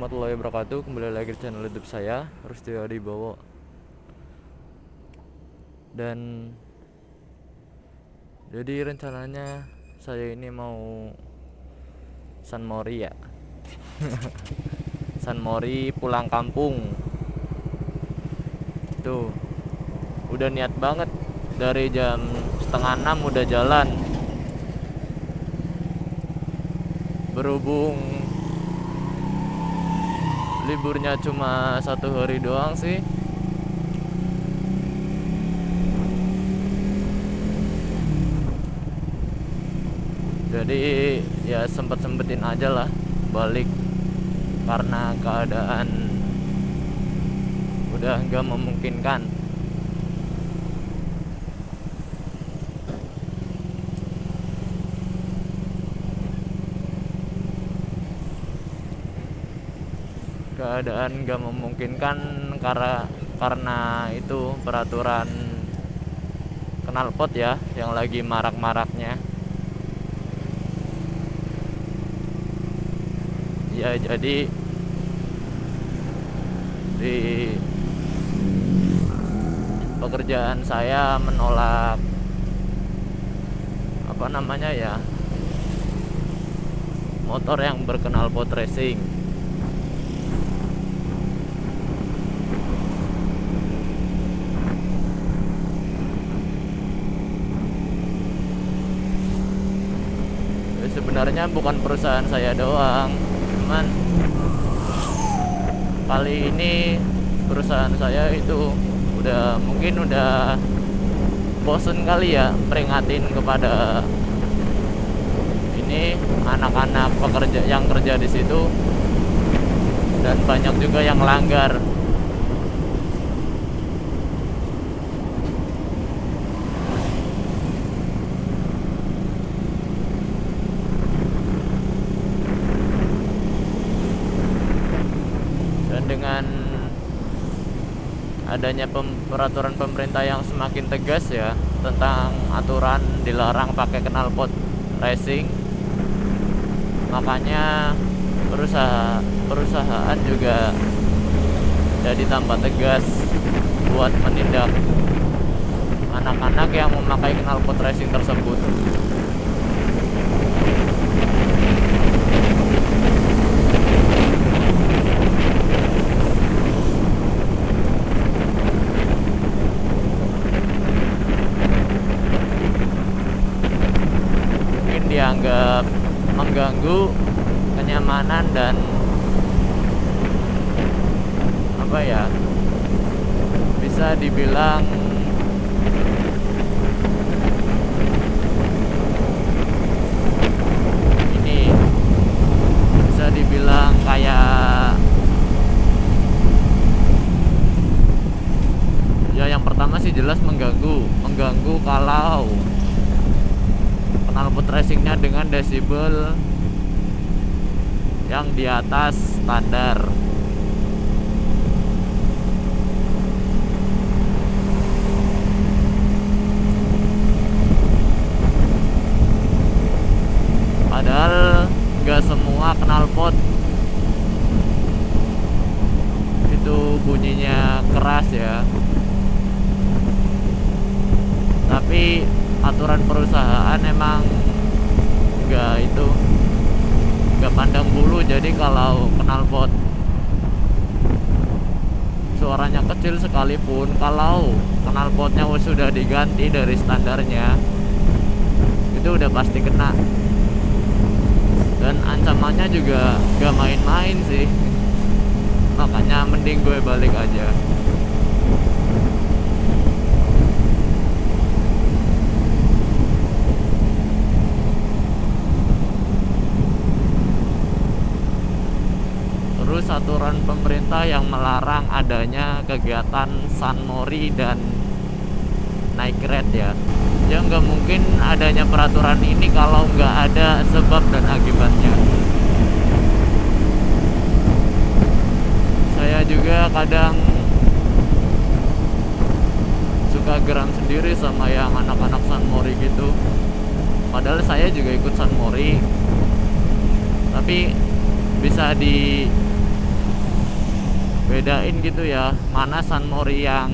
warahmatullahi wabarakatuh. Kembali lagi di channel YouTube saya, Rusty Adibowo. Dan jadi rencananya saya ini mau San Mori ya. San Mori pulang kampung. Tuh, udah niat banget dari jam setengah 6 udah jalan. Berhubung liburnya cuma 1 hari doang sih, jadi ya sempet-sempetin aja lah balik karena keadaan udah nggak memungkinkan. Keadaan nggak memungkinkan karena itu peraturan knalpot ya yang lagi marak-maraknya. Ya jadi di pekerjaan saya menolak apa namanya ya, motor yang berknalpot racing. Sebenarnya bukan perusahaan saya doang, cuman kali ini perusahaan saya itu mungkin udah bosen kali ya peringatin kepada ini anak-anak pekerja yang kerja di situ, dan banyak juga yang langgar. Dengan adanya peraturan pemerintah yang semakin tegas ya tentang aturan dilarang pakai knalpot racing, makanya perusahaan juga jadi tambah tegas buat menindak anak-anak yang memakai knalpot racing tersebut. Dianggap mengganggu kenyamanan dan apa ya, bisa dibilang ini bisa dibilang kayak ya, yang pertama sih jelas mengganggu kalau knalpot racingnya dengan desibel yang di atas standar. Padahal nggak semua knalpot itu bunyinya keras ya, tapi aturan perusahaan emang nggak pandang bulu. Jadi kalau knalpot suaranya kecil sekalipun, kalau knalpotnya sudah diganti dari standarnya, itu udah pasti kena. Dan ancamannya juga gak main-main sih, makanya mending gue balik aja. Terus aturan pemerintah yang melarang adanya kegiatan San Mori dan naik red ya. Ya nggak mungkin adanya peraturan ini kalau nggak ada sebab dan akibatnya. Saya juga kadang suka geram sendiri sama yang anak-anak San Mori gitu. Padahal saya juga ikut San Mori, tapi bisa bedain gitu ya, mana San Mori yang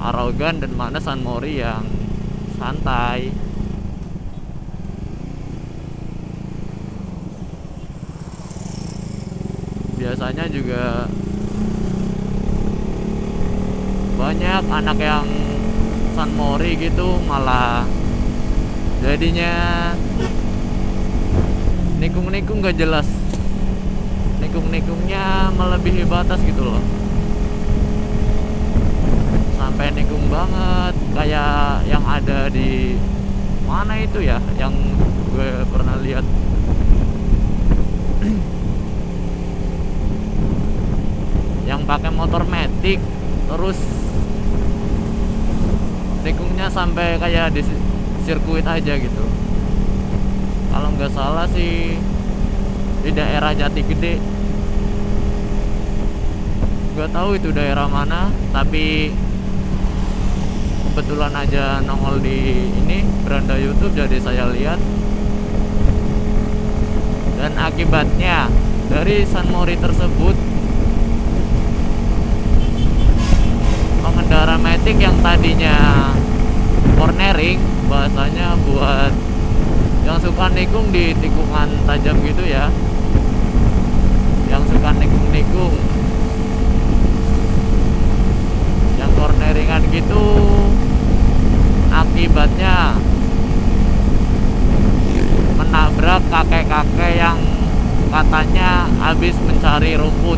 arogan dan mana San Mori yang santai. Biasanya juga banyak anak yang San Mori gitu malah jadinya nikung-nikung gak jelas, nikung-nikungnya melebihi batas gitu loh, sampai nikung banget kayak yang ada di mana itu ya, yang gue pernah lihat. Yang pakai motor matic terus nikungnya sampai kayak di sirkuit aja gitu. Kalau nggak salah sih di daerah Jatigede, nggak tahu itu daerah mana, tapi kebetulan aja nongol di ini beranda YouTube jadi saya lihat. Dan akibatnya dari San Mori tersebut, pengendara matic yang tadinya cornering, bahasanya buat yang suka nikung di tikungan tajam gitu ya, yang suka nikung-nikung, yang corneringan gitu, akibatnya menabrak kakek-kakek yang katanya habis mencari rumput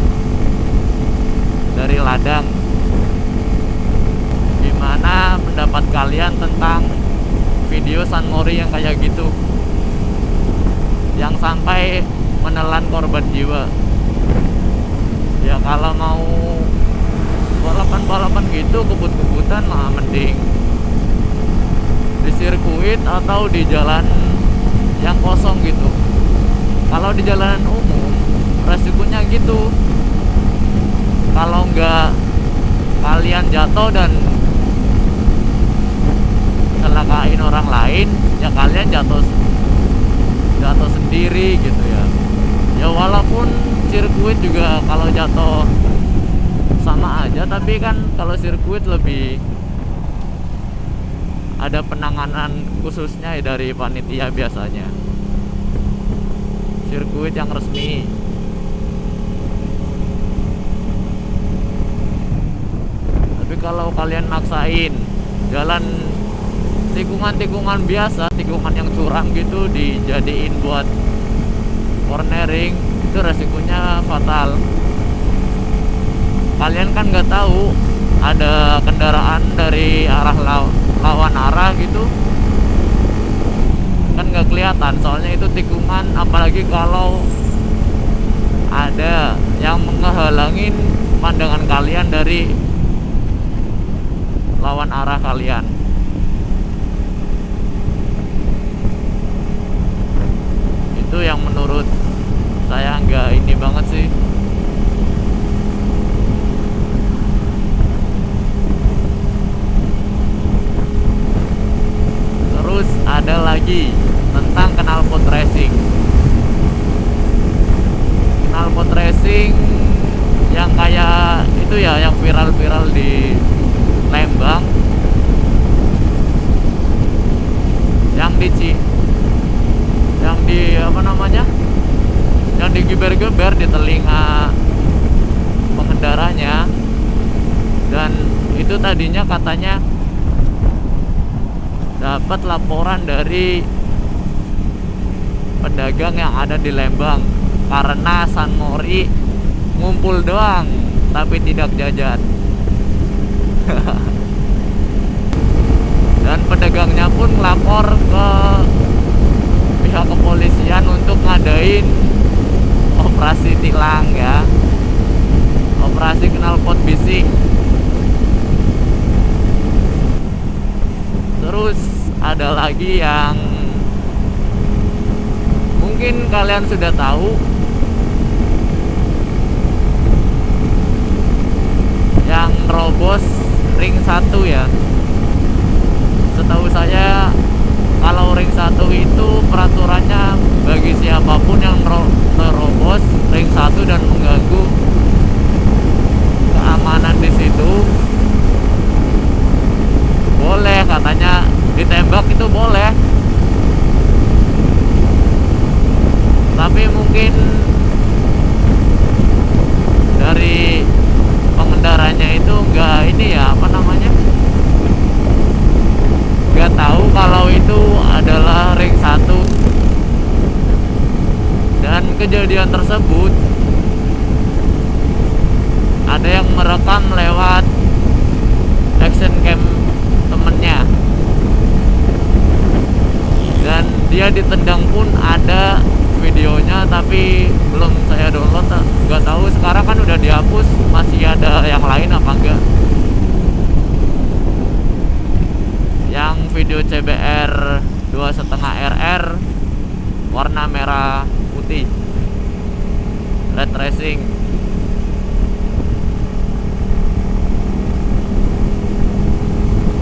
dari ladang. Gimana pendapat kalian tentang video San Mori yang kayak gitu, yang sampai menelan korban jiwa? Ya kalau mau balapan-balapan gitu, kebut-kebutan mah mending di sirkuit atau di jalan yang kosong gitu. Kalau di jalanan umum resikonya gitu, kalau nggak kalian jatuh dan celakain orang lain, ya kalian jatuh sendiri gitu ya. Ya walaupun sirkuit juga kalau jatuh sama aja, tapi kan kalau sirkuit lebih ada penanganan khususnya dari panitia biasanya, sirkuit yang resmi. Tapi kalau kalian maksain jalan tikungan-tikungan biasa, tikungan yang curam gitu, dijadiin buat cornering, itu resikonya fatal. Kalian kan nggak tahu ada kendaraan dari arah lawan arah gitu, kan nggak kelihatan, soalnya itu tikungan. Apalagi kalau ada yang menghalangin pandangan kalian dari lawan arah kalian. Itu yang menurut saya nggak ini banget sih. Terus ada lagi tentang knalpot racing. Knalpot racing yang kayak itu ya, yang viral-viral di Lembang, yang di apa namanya, yang digeber-geber di telinga pengendaranya. Dan itu tadinya katanya dapat laporan dari pedagang yang ada di Lembang, karena San Mori ngumpul doang tapi tidak jajan. Dan pedagangnya pun lapor ke pihak kepolisian untuk ngadain operasi tilang ya, operasi knalpot bising. Terus ada lagi yang mungkin kalian sudah tahu, yang robos ring 1 ya. Setahu saya kalau ring 1 itu peraturannya bagi siapapun yang merobos ring 1 dan mengganggu keamanan di situ boleh, katanya ditembak itu boleh, tapi mungkin dari pengendaranya itu nggak ini ya, apa namanya, nggak tahu kalau itu adalah ring 1. Dan kejadian tersebut ada yang merekam lewat action cam temennya, dan dia ditendang pun ada videonya, tapi belum saya download, nggak tahu sekarang kan udah dihapus, masih ada yang lain apa enggak. Yang video CBR 2,5 RR warna merah putih, red racing.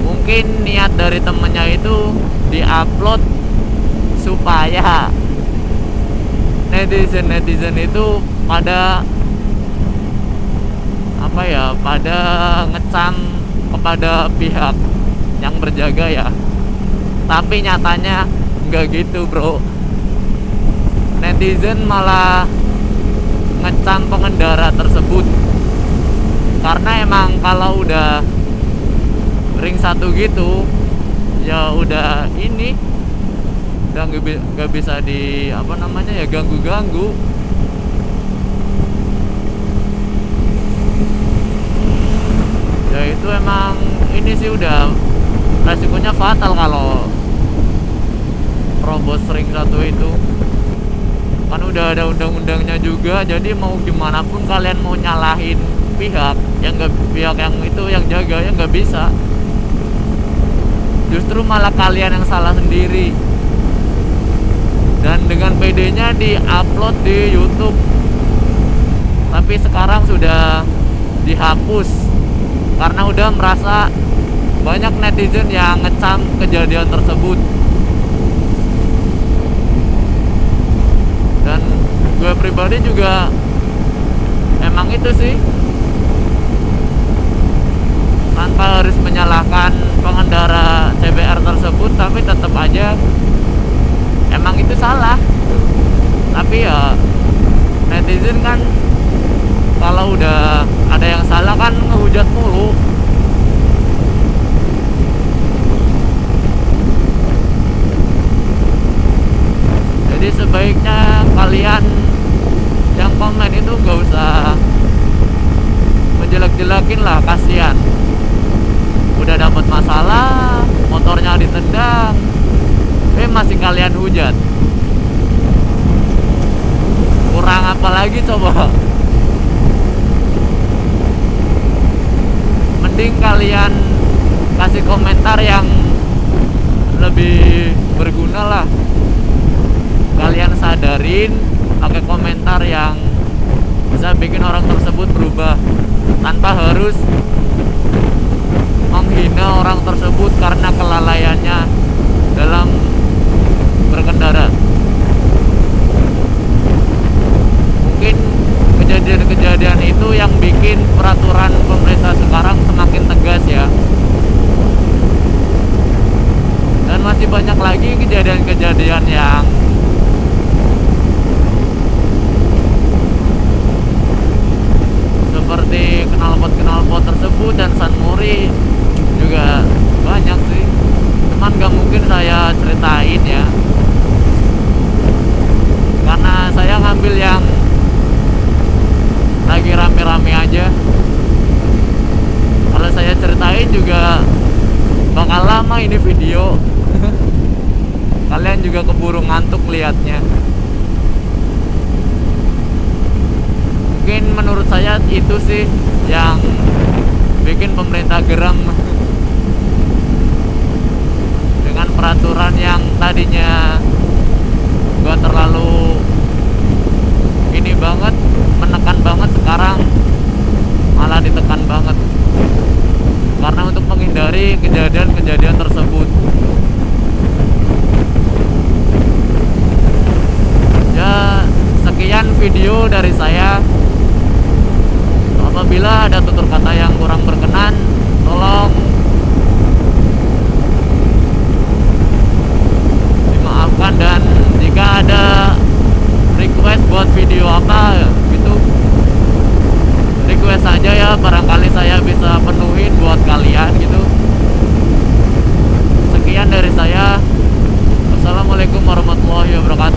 Mungkin niat dari temennya itu diupload supaya netizen itu pada apa ya, pada ngecam kepada pihak yang berjaga ya. Tapi nyatanya nggak gitu, bro. Netizen malah ngecam pengendara tersebut, karena emang kalau udah ring 1 gitu ya udah ini, udah nggak bisa di apa namanya ya, ganggu-ganggu. Ya itu emang ini sih udah resikonya fatal kalau terobos ring 1 itu. Kan udah ada undang-undangnya juga, jadi mau gimana pun kalian mau nyalahin pihak yang itu yang jaga ya nggak bisa. Justru malah kalian yang salah sendiri. Dan dengan PD-nya di-upload di YouTube, tapi sekarang sudah dihapus karena udah merasa banyak netizen yang ngecam kejadian tersebut. Dan gue pribadi juga emang itu sih, tanpa harus menyalahkan pengendara CBR tersebut, tapi tetap aja emang itu salah. Tapi ya netizen kan kalau udah ada yang salah kan ngehujat mulu. Jadi sebaiknya kalian yang komen itu gak usah menjelek-jelekin lah, kasihan. Udah dapat masalah, motornya ditendang, masih kalian hujat. Kurang apa lagi coba? Mending kalian kasih komentar yang lebih berguna lah. Kalian sadarin, pakai komentar yang bisa bikin orang tersebut berubah, tanpa harus menghina orang tersebut karena kelalaiannya dalam berkendara. Mungkin kejadian-kejadian itu yang bikin peraturan pemerintah sekarang semakin tegas ya. Dan masih banyak lagi kejadian-kejadian yang seperti knalpot tersebut dan San Mori juga banyak sih. Cuman gak mungkin saya ceritain ya, karena saya ngambil yang lagi rame-rame aja. Kalau saya ceritain juga bakal lama ini video. Kalian juga keburu ngantuk liatnya. Mungkin menurut saya itu sih yang bikin pemerintah geram dengan peraturan yang tadinya gak terlalu ini banget, menekan banget, sekarang malah ditekan banget karena untuk menghindari kejadian-kejadian tersebut. Ya, sekian video dari saya. Apabila ada tutur kata video apa gitu, request aja ya, barangkali saya bisa penuhin buat kalian gitu. Sekian dari saya. Assalamualaikum warahmatullahi wabarakatuh.